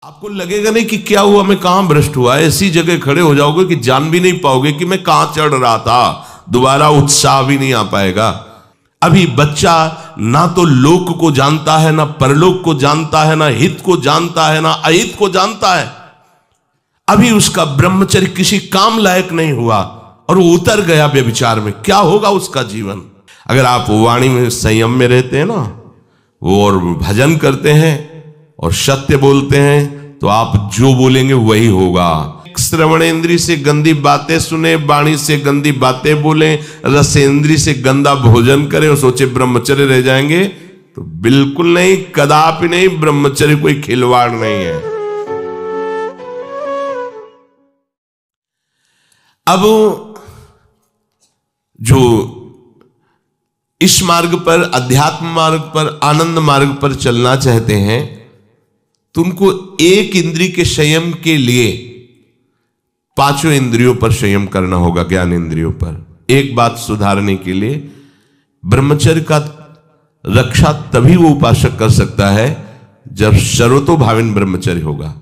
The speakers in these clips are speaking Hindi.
आपको लगेगा नहीं कि क्या हुआ, मैं कहां भ्रष्ट हुआ, ऐसी जगह खड़े हो जाओगे कि जान भी नहीं पाओगे कि मैं कहां चढ़ रहा था, दोबारा उत्साह भी नहीं आ पाएगा। अभी बच्चा ना तो लोक को जानता है, ना परलोक को जानता है, ना हित को जानता है, ना अहित को जानता है। अभी उसका ब्रह्मचर्य किसी काम लायक नहीं हुआ और वो उतर गया व्यभिचार में, क्या होगा उसका जीवन। अगर आप वाणी में संयम में रहते हैं ना, वो और भजन करते हैं और सत्य बोलते हैं, तो आप जो बोलेंगे वही होगा। श्रवणेंद्री से गंदी बातें सुने, वाणी से गंदी बातें बोले, रसेंद्री से गंदा भोजन करें और सोचे ब्रह्मचर्य रह जाएंगे, तो बिल्कुल नहीं, कदापि नहीं। ब्रह्मचर्य कोई खिलवाड़ नहीं है। अब जो इस मार्ग पर, अध्यात्म मार्ग पर, आनंद मार्ग पर चलना चाहते हैं, तो उनको एक इंद्रिय के संयम के लिए पांचों इंद्रियों पर संयम करना होगा, ज्ञान इंद्रियों पर। एक बात सुधारने के लिए, ब्रह्मचर्य का रक्षा तभी वो उपासक कर सकता है जब सर्वतोभाविन ब्रह्मचर्य होगा।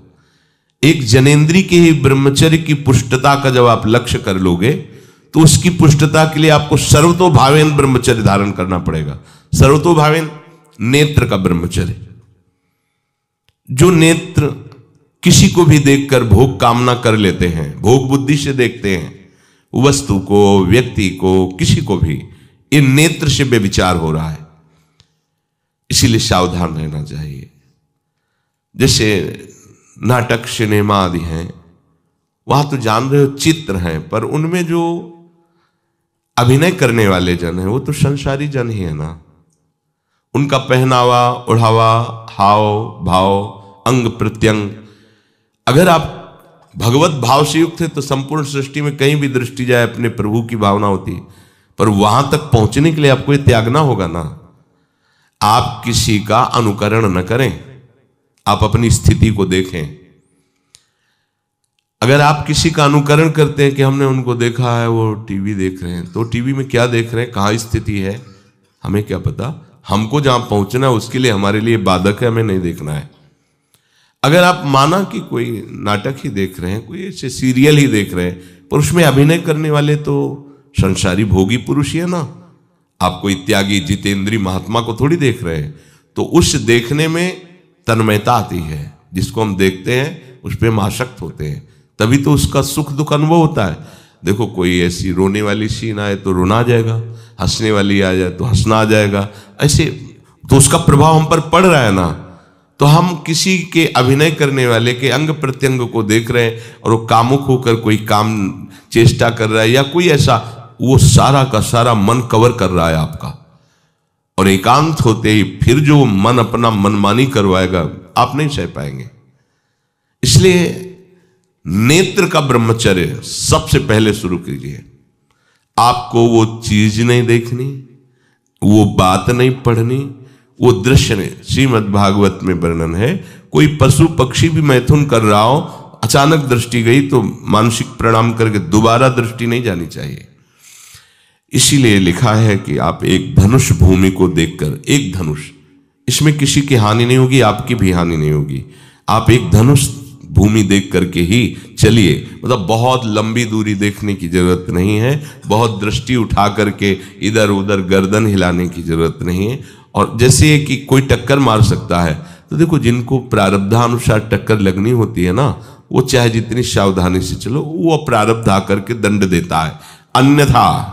एक जनेन्द्रीय के ही ब्रह्मचर्य की पुष्टता का जब आप लक्ष्य कर लोगे, तो उसकी पुष्टता के लिए आपको सर्वतोभावेन ब्रह्मचर्य धारण करना पड़ेगा। सर्वतोभावेन नेत्र का ब्रह्मचर्य, जो नेत्र किसी को भी देखकर भोग कामना कर लेते हैं, भोग बुद्धि से देखते हैं वस्तु को, व्यक्ति को, किसी को भी, ये नेत्र से बेविचार हो रहा है। इसीलिए सावधान रहना चाहिए। जैसे नाटक, सिनेमा आदि हैं, वहां तो जान रहे हो चित्र हैं, पर उनमें जो अभिनय करने वाले जन हैं वो तो संसारी जन ही है ना। उनका पहनावा, ओढ़ावा, हाव भाव, अंग प्रत्यंग, अगर आप भगवत भाव से युक्त है तो संपूर्ण सृष्टि में कहीं भी दृष्टि जाए अपने प्रभु की भावना होती है। पर वहां तक पहुंचने के लिए आपको ये त्यागना होगा ना। आप किसी का अनुकरण न करें, आप अपनी स्थिति को देखें। अगर आप किसी का अनुकरण करते हैं कि हमने उनको देखा है, वो टीवी देख रहे हैं, तो टीवी में क्या देख रहे हैं, कहाँ स्थिति है, हमें क्या पता। हमको जहां पहुंचना है उसके लिए हमारे लिए बाधक है, हमें नहीं देखना है। अगर आप माना कि कोई नाटक ही देख रहे हैं, कोई ऐसे सीरियल ही देख रहे हैं, पर उसमें अभिनय करने वाले तो संसारी भोगी पुरुष ही है ना। आप कोई त्यागी जितेंद्रीय महात्मा को थोड़ी देख रहे हैं। तो उस देखने में तन्मयता आती है, जिसको हम देखते हैं उस पर हम आसक्त होते हैं, तभी तो उसका सुख दुख अनुभव होता है। देखो कोई ऐसी रोने वाली सीन आए तो रोना आ जाएगा, हंसने वाली आ जाए तो हंसना आ जाएगा, ऐसे तो उसका प्रभाव हम पर पड़ रहा है ना। तो हम किसी के अभिनय करने वाले के अंग प्रत्यंग को देख रहे हैं और वो कामुक होकर कोई काम चेष्टा कर रहा है या कोई ऐसा, वो सारा का सारा मन कवर कर रहा है आपका। और एकांत होते ही फिर जो मन अपना मनमानी करवाएगा, आप नहीं सह पाएंगे। इसलिए नेत्र का ब्रह्मचर्य सबसे पहले शुरू कीजिए। आपको वो चीज नहीं देखनी, वो बात नहीं पढ़नी, वो दृश्य नहीं। श्रीमद् भागवत में वर्णन है, कोई पशु पक्षी भी मैथुन कर रहा हो, अचानक दृष्टि गई तो मानसिक प्रणाम करके दोबारा दृष्टि नहीं जानी चाहिए। इसीलिए लिखा है कि आप एक धनुष भूमि को देखकर, एक धनुष, इसमें किसी की हानि नहीं होगी, आपकी भी हानि नहीं होगी। आप एक धनुष भूमि देख करके ही चलिए। मतलब बहुत लंबी दूरी देखने की जरूरत नहीं है, बहुत दृष्टि उठा करके इधर उधर गर्दन हिलाने की जरूरत नहीं है। और जैसे कि कोई टक्कर मार सकता है, तो देखो जिनको प्रारब्धानुसार टक्कर लगनी होती है ना, वो चाहे जितनी सावधानी से चलो, वो प्रारब्ध आकर के दंड देता है। अन्यथा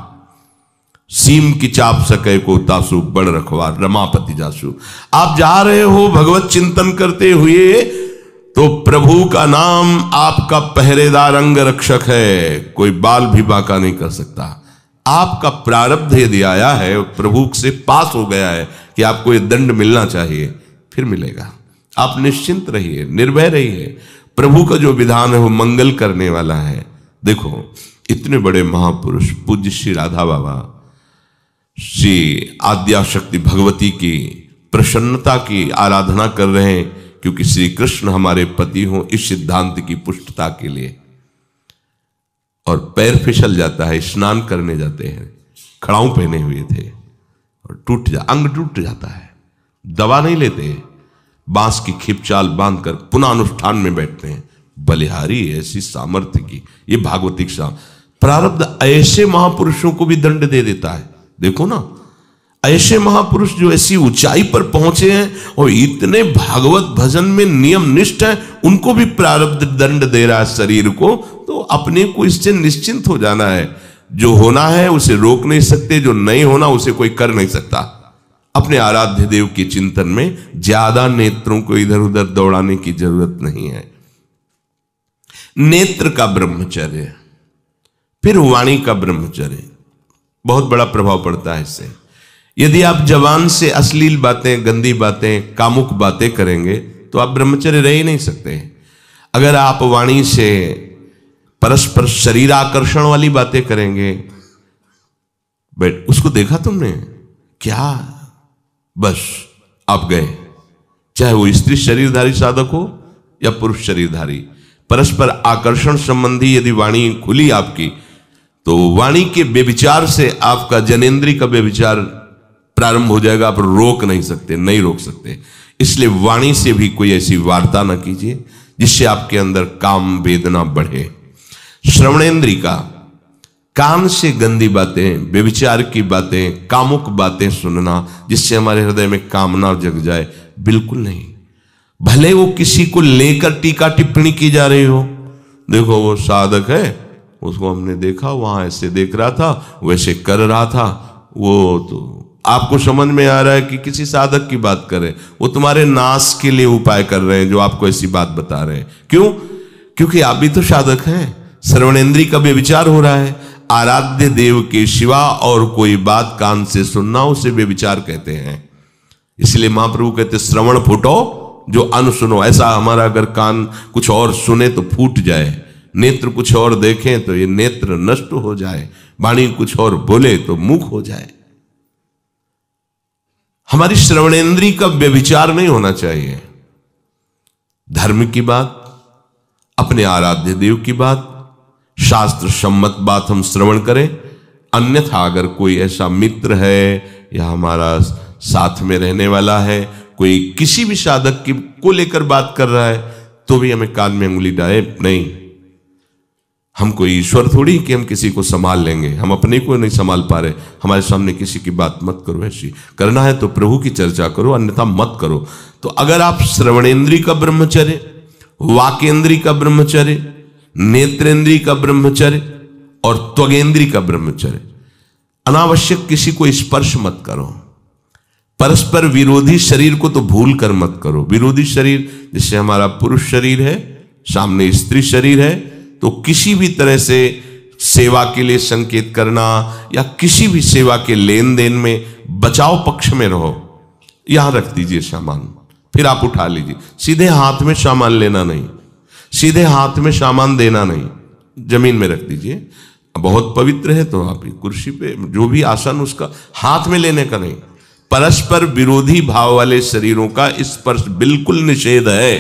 सीम की चाप सके को तासु, बड़ रखवार रमापति जासु। आप जा रहे हो भगवत चिंतन करते हुए, तो प्रभु का नाम आपका पहरेदार अंग रक्षक है, कोई बाल भी बांका नहीं कर सकता। आपका प्रारब्ध यदि आया है, प्रभु से पास हो गया है कि आपको ये दंड मिलना चाहिए, फिर मिलेगा। आप निश्चिंत रहिए, निर्भय रहिए। प्रभु का जो विधान है वो मंगल करने वाला है। देखो इतने बड़े महापुरुष पूज्य श्री राधा बाबा, श्री आद्याशक्ति भगवती की प्रसन्नता की आराधना कर रहे हैं, क्योंकि श्री कृष्ण हमारे पति हों, इस सिद्धांत की पुष्टता के लिए। और पैर फिसल जाता है, स्नान करने जाते हैं, खड़ाऊ पहने हुए थे और अंग टूट जाता है, दवा नहीं लेते, बांस की खिपचाल बांधकर पुनः अनुष्ठान में बैठते हैं। बलिहारी ऐसी सामर्थ्य की, ये भागवतिक प्रारब्ध ऐसे महापुरुषों को भी दंड दे देता है। देखो ना, ऐसे महापुरुष जो ऐसी ऊंचाई पर पहुंचे हैं और इतने भागवत भजन में नियम निष्ठ है, उनको भी प्रारब्ध दंड दे रहा है शरीर को। तो अपने को इससे निश्चिंत हो जाना है। जो होना है उसे रोक नहीं सकते, जो नहीं होना उसे कोई कर नहीं सकता। अपने आराध्य देव के चिंतन में ज्यादा नेत्रों को इधर उधर दौड़ाने की जरूरत नहीं है। नेत्र का ब्रह्मचर्य, फिर वाणी का ब्रह्मचर्य, बहुत बड़ा प्रभाव पड़ता है इससे। यदि आप जबान से अश्लील बातें, गंदी बातें, कामुक बातें करेंगे तो आप ब्रह्मचर्य रह ही नहीं सकते। अगर आप वाणी से परस्पर शरीर आकर्षण वाली बातें करेंगे, बट उसको देखा तुमने क्या, बस आप गए। चाहे वो स्त्री शरीरधारी साधक हो या पुरुष शरीरधारी, परस्पर आकर्षण संबंधी यदि वाणी खुली आपकी, तो वाणी के व्यभिचार से आपका जनेंद्री का व्यभिचार प्रारंभ हो जाएगा। आप रोक नहीं सकते, नहीं रोक सकते। इसलिए वाणी से भी कोई ऐसी वार्ता ना कीजिए जिससे आपके अंदर काम वेदना बढ़े। श्रवणेंद्री का, कान से गंदी बातें, व्यभिचार की बातें, कामुक बातें सुनना जिससे हमारे हृदय में कामना जग जाए, बिल्कुल नहीं। भले वो किसी को लेकर टीका टिप्पणी की जा रही हो, देखो वो साधक है, उसको हमने देखा वहां ऐसे देख रहा था, वैसे कर रहा था, वो तो आपको समझ में आ रहा है कि किसी साधक की बात कर रहे हैं, वो तुम्हारे नाश के लिए उपाय कर रहे हैं जो आपको ऐसी बात बता रहे हैं। क्यों? क्योंकि आप भी तो साधक हैं। श्रवणेंद्री का व्यभिचार हो रहा है। आराध्य देव के सिवा और कोई बात कान से सुनना उसे व्यभिचार कहते हैं। इसलिए महाप्रभु कहते श्रवण फूटो जो अन सुनो। ऐसा हमारा अगर कान कुछ और सुने तो फूट जाए, नेत्र कुछ और देखें तो ये नेत्र नष्ट हो जाए, वाणी कुछ और बोले तो मुख हो जाए। हमारी श्रवणेंद्री का व्यभिचार नहीं होना चाहिए। धर्म की बात, अपने आराध्य देव की बात, शास्त्र सम्मत बात हम श्रवण करें। अन्यथा अगर कोई ऐसा मित्र है या हमारा साथ में रहने वाला है, कोई किसी भी साधक की को लेकर बात कर रहा है, तो भी हमें कान में उंगली डाले नहीं। हम कोई ईश्वर थोड़ी कि हम किसी को संभाल लेंगे, हम अपने को नहीं संभाल पा रहे। हमारे सामने किसी की बात मत करो, ऐसी करना है तो प्रभु की चर्चा करो, अन्यथा मत करो। तो अगर आप श्रवणेंद्री का ब्रह्मचर्य, वाकेंद्री का ब्रह्मचर्य, नेत्रेंद्री का ब्रह्मचर्य और त्वगेंद्री का ब्रह्मचर्य, अनावश्यक किसी को स्पर्श मत करो। परस्पर विरोधी शरीर को तो भूल कर मत करो। विरोधी शरीर जिससे हमारा पुरुष शरीर है, सामने स्त्री शरीर है, तो किसी भी तरह से सेवा के लिए संकेत करना या किसी भी सेवा के लेन देन में बचाव पक्ष में रहो। यहां रख दीजिए सामान, फिर आप उठा लीजिए। सीधे हाथ में सामान लेना नहीं, सीधे हाथ में सामान देना नहीं, जमीन में रख दीजिए। बहुत पवित्र है तो आप कुर्सी पे जो भी आसन उसका हाथ में लेने का नहीं। परस्पर विरोधी भाव वाले शरीरों का स्पर्श बिल्कुल निषेध है,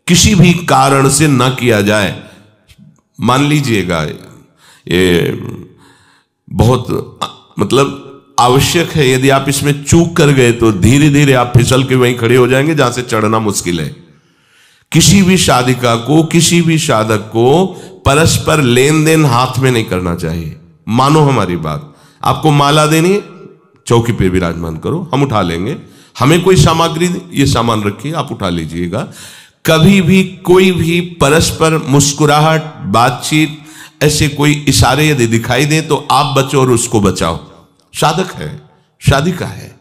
किसी भी कारण से न किया जाए। मान लीजिएगा ये बहुत मतलब आवश्यक है, यदि आप इसमें चूक कर गए तो धीरे धीरे आप फिसल के वहीं खड़े हो जाएंगे जहां से चढ़ना मुश्किल है। किसी भी साधिका को, किसी भी साधक को परस्पर लेन देन हाथ में नहीं करना चाहिए। मानो हमारी बात, आपको माला देनी है, चौकी पे विराजमान करो, हम उठा लेंगे। हमें कोई सामग्री, ये सामान रखिए, आप उठा लीजिएगा। कभी भी कोई भी परस्पर मुस्कुराहट, बातचीत, ऐसे कोई इशारे यदि दिखाई दे तो आप बचो और उसको बचाओ। साधक है, साधिका है,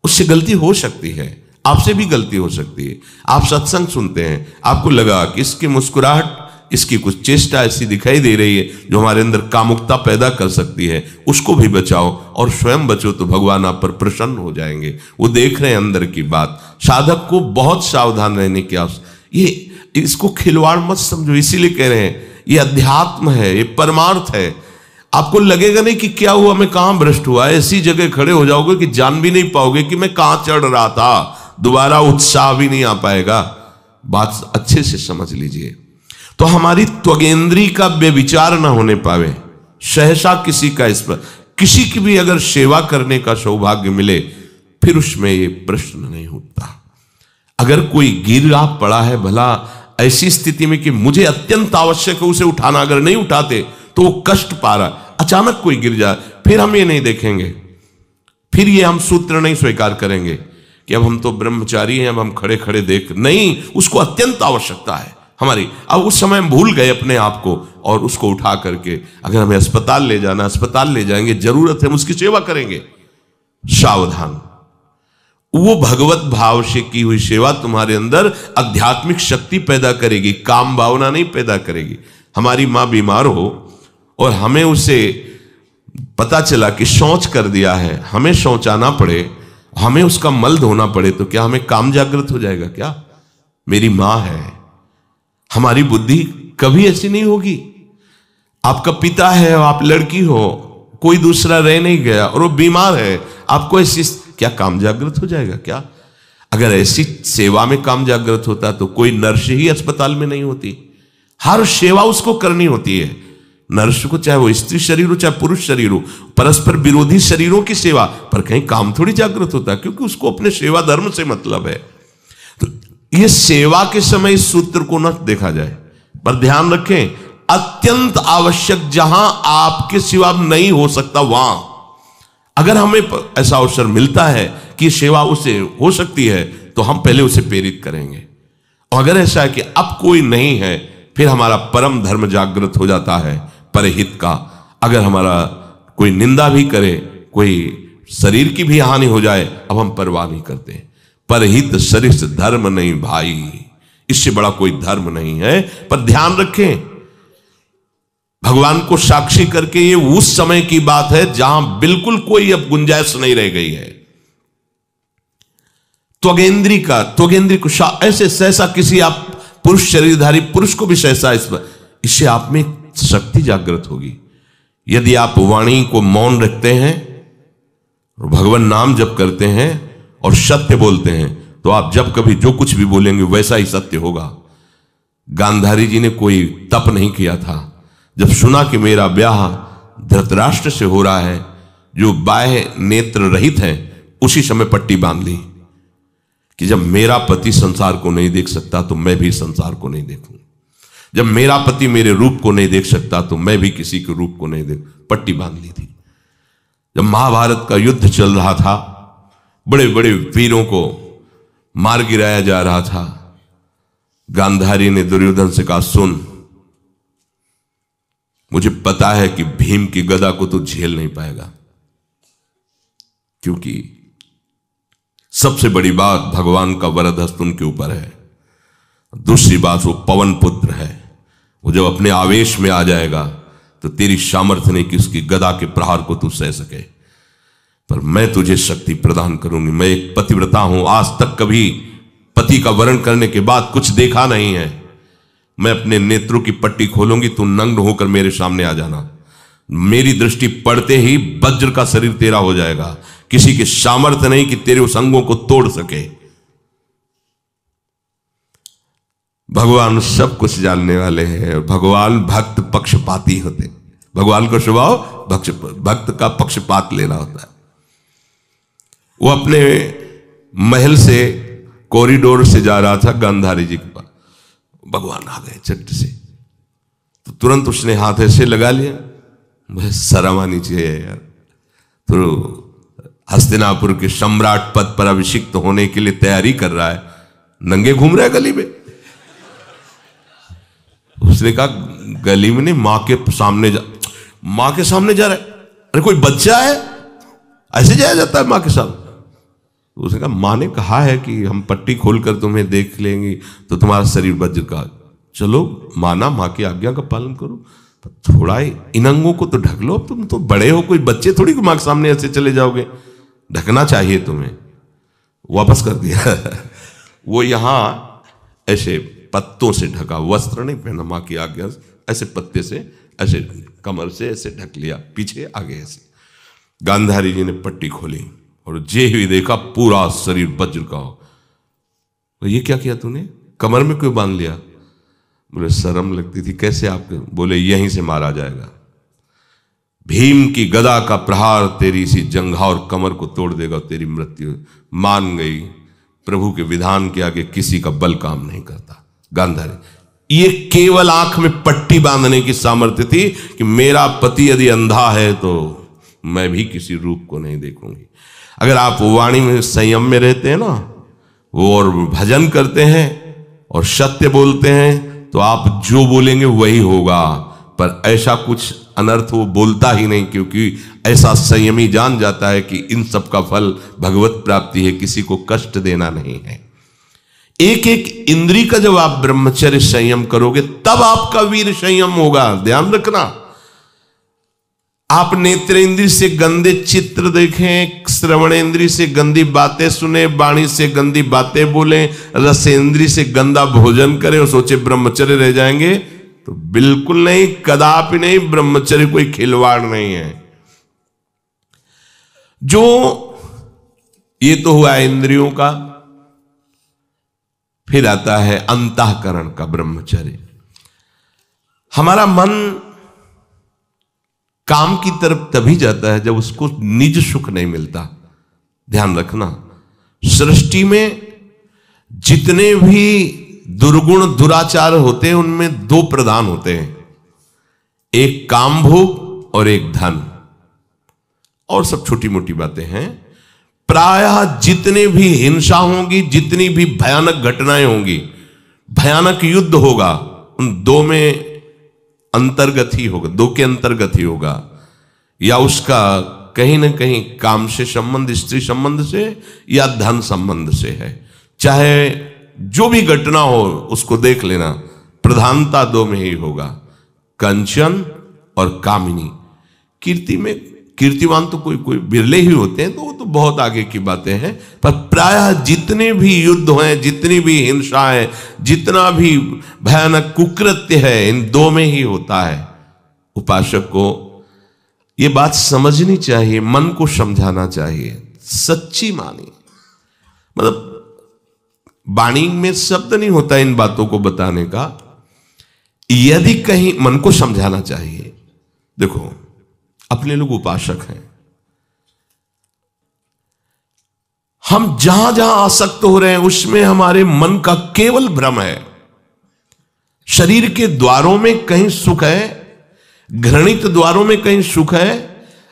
उससे गलती हो सकती है, आपसे भी गलती हो सकती है। आप सत्संग सुनते हैं, आपको लगा कि इसकी मुस्कुराहट, इसकी कुछ चेष्टा ऐसी दिखाई दे रही है जो हमारे अंदर कामुकता पैदा कर सकती है, उसको भी बचाओ और स्वयं बचो, तो भगवान आप पर प्रसन्न हो जाएंगे। वो देख रहे हैं अंदर की बात। साधक को बहुत सावधान रहने की आवश्यकता। ये इसको खिलवाड़ मत समझो, इसीलिए कह रहे हैं ये अध्यात्म है, ये परमार्थ है। आपको लगेगा नहीं कि क्या हुआ, मैं कहां भ्रष्ट हुआ, ऐसी जगह खड़े हो जाओगे कि जान भी नहीं पाओगे कि मैं कहां चढ़ रहा था, दोबारा उत्साह भी नहीं आ पाएगा। बात अच्छे से समझ लीजिए। तो हमारी त्वगेंद्री का व्यभिचार ना होने पावे, सहसा किसी का इस पर किसी की भी अगर सेवा करने का सौभाग्य मिले, फिर उसमें ये प्रश्न नहीं उठता। अगर कोई गिरा पड़ा है भला ऐसी स्थिति में कि मुझे अत्यंत आवश्यक है उसे उठाना, अगर नहीं उठाते तो वो कष्ट पा रहा, अचानक कोई गिर जाए, फिर हम ये नहीं देखेंगे, फिर ये हम सूत्र नहीं स्वीकार करेंगे कि अब हम तो ब्रह्मचारी हैं, अब हम खड़े खड़े देख, नहीं, उसको अत्यंत आवश्यकता है हमारी। अब उस समय हम भूल गए अपने आप को और उसको उठा करके अगर हमें अस्पताल ले जाना, अस्पताल ले जाएंगे, जरूरत है हम उसकी सेवा करेंगे। सावधान, वो भगवत भाव से की हुई सेवा तुम्हारे अंदर आध्यात्मिक शक्ति पैदा करेगी, काम भावना नहीं पैदा करेगी। हमारी मां बीमार हो और हमें उसे पता चला कि शौच कर दिया है, हमें शौचाना पड़े, हमें उसका मल धोना पड़े, तो क्या हमें काम जागृत हो जाएगा? क्या मेरी मां है, हमारी बुद्धि कभी ऐसी नहीं होगी। आपका पिता है, आप लड़की हो, कोई दूसरा रह नहीं गया और वो बीमार है, आपको ऐसी क्या काम जागृत हो जाएगा? क्या अगर ऐसी सेवा में काम जागृत होता तो कोई नर्स ही अस्पताल में नहीं होती। हर सेवा उसको करनी होती है, नर्स को, चाहे वो स्त्री शरीर हो चाहे पुरुष शरीर हो, परस्पर विरोधी शरीरों की सेवा, पर कहीं काम थोड़ी जागृत होता है, क्योंकि उसको अपने सेवा धर्म से मतलब है। तो ये सेवा के समय इस सूत्र को न देखा जाए, पर ध्यान रखें, अत्यंत आवश्यक जहां आपके सिवा नहीं हो सकता, वहां अगर हमें ऐसा अवसर मिलता है कि सेवा उसे हो सकती है तो हम पहले उसे प्रेरित करेंगे। और अगर ऐसा है कि अब कोई नहीं है, फिर हमारा परम धर्म जागृत हो जाता है परहित का। अगर हमारा कोई निंदा भी करे, कोई शरीर की भी हानि हो जाए, अब हम परवाह नहीं करते। परहित सरिस धर्म नहीं भाई, इससे बड़ा कोई धर्म नहीं है। पर ध्यान रखें, भगवान को साक्षी करके ये उस समय की बात है जहां बिल्कुल कोई अब गुंजाइश नहीं रह गई है। त्वगेंद्री को ऐसे सहसा किसी आप पुरुष शरीरधारी पुरुष को भी सहसा इससे आप में शक्ति जागृत होगी। यदि आप वाणी को मौन रखते हैं और भगवान नाम जप करते हैं और सत्य बोलते हैं, तो आप जब कभी जो कुछ भी बोलेंगे वैसा ही सत्य होगा। गांधारी जी ने कोई तप नहीं किया था, जब सुना कि मेरा ब्याह धृतराष्ट्र से हो रहा है जो बाह्य नेत्र रहित है, उसी समय पट्टी बांध ली कि जब मेरा पति संसार को नहीं देख सकता तो मैं भी संसार को नहीं देखूं, जब मेरा पति मेरे रूप को नहीं देख सकता तो मैं भी किसी के रूप को नहीं देख, पट्टी बांध ली थी। जब महाभारत का युद्ध चल रहा था, बड़े बड़े वीरों को मार गिराया जा रहा था, गांधारी ने दुर्योधन से कहा, सुन, मुझे पता है कि भीम की गदा को तो झेल नहीं पाएगा, क्योंकि सबसे बड़ी बात भगवान का वरद हस्त उनके ऊपर है। दूसरी बात, वो पवन पुत्र है, वो जब अपने आवेश में आ जाएगा तो तेरी सामर्थ्य नहीं कि उसकी गदा के प्रहार को तू सह सके, पर मैं तुझे शक्ति प्रदान करूंगी। मैं एक पतिव्रता हूं, आज तक कभी पति का वरण करने के बाद कुछ देखा नहीं है। मैं अपने नेत्रों की पट्टी खोलूंगी, तू नग्न होकर मेरे सामने आ जाना। मेरी दृष्टि पड़ते ही वज्र का शरीर तेरा हो जाएगा, किसी के सामर्थ्य नहीं कि तेरे उस अंगों को तोड़ सके। भगवान सब कुछ जानने वाले हैं, भगवान भक्त पक्षपाती होते। भगवान का स्वभाव भक्त का पक्षपात लेना होता है। वो अपने महल से कॉरिडोर से जा रहा था गांधारी जी के पास, भगवान आ गए झट से, तो तुरंत उसने हाथ ऐसे लगा लिया, मुझे शर्म आनी चाहिए यार, तो हस्तिनापुर के सम्राट पद पर अभिषिक्त होने के लिए तैयारी कर रहा है, नंगे घूम रहा है गली में। उसने कहा, गली में नहीं, मां के सामने जा रहा है। अरे कोई बच्चा है, ऐसे जाया जाता है मां के सामने? उसने कहा, मां ने कहा है कि हम पट्टी खोलकर तुम्हें देख लेंगे तो तुम्हारा शरीर वज्र का, चलो माना, मां की आज्ञा का पालन करो, थोड़ा इन अंगों को तो ढक लो, तुम तो बड़े हो, कोई बच्चे थोड़ी को मां के सामने ऐसे चले जाओगे, ढकना चाहिए तुम्हें। वापस कर दिया। वो यहां ऐसे पत्तों से ढका, वस्त्र नहीं पहना, मां की आज्ञा, ऐसे पत्ते से ऐसे कमर से ऐसे ढक लिया, पीछे आगे ऐसे। गांधारी जी ने पट्टी खोली और जे ही देखा पूरा शरीर वज्र का हो। तो ये क्या किया तूने, कमर में क्यों बांध लिया? बोले शर्म लगती थी। कैसे आपके? बोले यहीं से मारा जाएगा, भीम की गदा का प्रहार तेरी इसी जंघा और कमर को तोड़ देगा, तेरी मृत्यु। मान गई, प्रभु के विधान के आगे किसी का बल काम नहीं करता। गांधारी, ये केवल आंख में पट्टी बांधने की सामर्थ्य थी कि मेरा पति यदि अंधा है तो मैं भी किसी रूप को नहीं देखूंगी। अगर आप वाणी में संयम में रहते हैं ना, वो और भजन करते हैं और सत्य बोलते हैं, तो आप जो बोलेंगे वही होगा। पर ऐसा कुछ अनर्थ वो बोलता ही नहीं, क्योंकि ऐसा संयमी जान जाता है कि इन सब का फल भगवत प्राप्ति है, किसी को कष्ट देना नहीं है। एक एक इंद्री का जब आप ब्रह्मचर्य संयम करोगे तब आपका वीर संयम होगा। ध्यान रखना, आप नेत्रेंद्री से गंदे चित्र देखें, श्रवणेंद्री से गंदी बातें सुने, वाणी से गंदी बातें बोलें, रसेंद्री से गंदा भोजन करें और सोचे ब्रह्मचर्य रह जाएंगे, तो बिल्कुल नहीं, कदापि नहीं। ब्रह्मचर्य कोई खिलवाड़ नहीं है। जो ये तो हुआ इंद्रियों का, फिर आता है अंतःकरण का ब्रह्मचर्य। हमारा मन काम की तरफ तभी जाता है जब उसको निज सुख नहीं मिलता। ध्यान रखना, सृष्टि में जितने भी दुर्गुण दुराचार होते हैं उनमें दो प्रधान होते हैं, एक काम भोग और एक धन, और सब छोटी मोटी बातें हैं। प्रायः जितने भी हिंसा होगी, जितनी भी भयानक घटनाएं होंगी, भयानक युद्ध होगा, उन दो में अंतर्गत ही होगा, दो के अंतर्गत ही होगा। या उसका कहीं ना कहीं काम से संबंध, स्त्री संबंध से या धन संबंध से है। चाहे जो भी घटना हो उसको देख लेना, प्रधानता दो में ही होगा, कंचन और कामिनी। कीर्ति में कीर्तिवान तो कोई कोई बिरले ही होते हैं, तो वो तो बहुत आगे की बातें हैं। पर प्रायः जितने भी युद्ध हैं, जितनी भी हिंसा है, जितना भी भयानक कुकृत्य है, इन दो में ही होता है। उपासक को ये बात समझनी चाहिए, मन को समझाना चाहिए, सच्ची मानी। मतलब वाणी में शब्द नहीं होता इन बातों को बताने का, यदि कहीं मन को समझाना चाहिए। देखो, अपने लोग उपासक हैं, हम जहां जहां आसक्त हो रहे हैं उसमें हमारे मन का केवल भ्रम है। शरीर के द्वारों में कहीं सुख है, घृणित द्वारों में कहीं सुख है।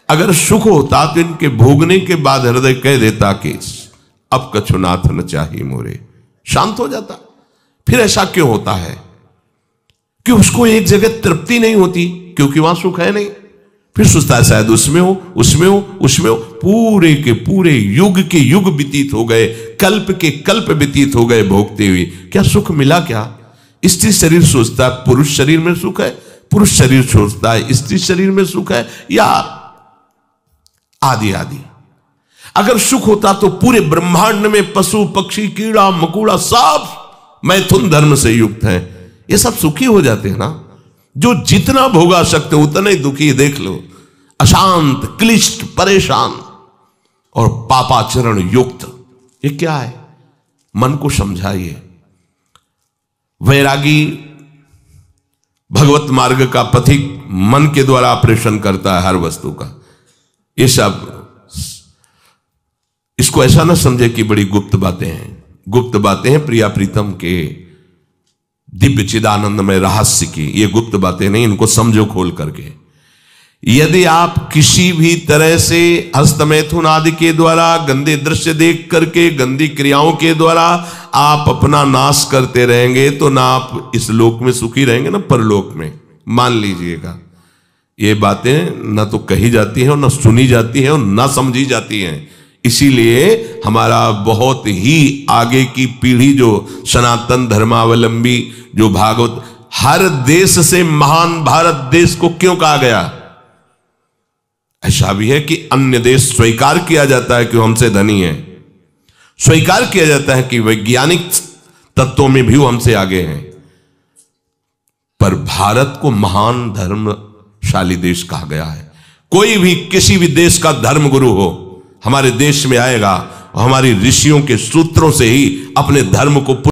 अगर सुख होता तो इनके भोगने के बाद हृदय कह देता कि अब कछुनाथ न चाहिए मोरे, शांत हो जाता। फिर ऐसा क्यों होता है कि उसको एक जगह तृप्ति नहीं होती, क्योंकि वहां सुख है नहीं। फिर सोचता है शायद उसमें हो, उसमें हो, उसमें हो। पूरे के पूरे युग के युग व्यतीत हो गए, कल्प के कल्प व्यतीत हो गए भोगते हुए, क्या सुख मिला? क्या स्त्री शरीर सोचता है पुरुष शरीर में सुख है, पुरुष शरीर सोचता है स्त्री शरीर में सुख है, या आदि आदि। अगर सुख होता तो पूरे ब्रह्मांड में पशु पक्षी कीड़ा मकोड़ा सब मैथुन धर्म से युक्त हैं, ये सब सुखी हो जाते हैं ना। जो जितना भोगा सकते उतना ही दुखी, देख लो, अशांत, क्लिष्ट, परेशान और पापाचरण युक्त। ये क्या है? मन को समझाइए। वैरागी भगवत मार्ग का पथिक मन के द्वारा ऑपरेशन करता है हर वस्तु का। ये सब, इसको ऐसा ना समझे कि बड़ी गुप्त बातें हैं। गुप्त बातें हैं प्रिया प्रीतम के दिव्य चिदानंद में रहस्य की, ये गुप्त बातें नहीं, इनको समझो खोल करके। यदि आप किसी भी तरह से हस्तमैथुन आदि के द्वारा, गंदे दृश्य देख करके, गंदी क्रियाओं के द्वारा आप अपना नाश करते रहेंगे, तो ना आप इस लोक में सुखी रहेंगे ना परलोक में। मान लीजिएगा, ये बातें ना तो कही जाती हैं और ना सुनी जाती हैं और ना समझी जाती हैं। इसीलिए हमारा बहुत ही आगे की पीढ़ी जो सनातन धर्मावलंबी, जो भागवत, हर देश से महान भारत देश को क्यों कहा गया? ऐसा भी है कि अन्य देश स्वीकार किया जाता है कि वो हमसे धनी है, स्वीकार किया जाता है कि वैज्ञानिक तत्वों में भी वो हमसे आगे हैं, पर भारत को महान धर्मशाली देश कहा गया है। कोई भी किसी भी देश का धर्म गुरु हो हमारे देश में आएगा और हमारी ऋषियों के सूत्रों से ही अपने धर्म को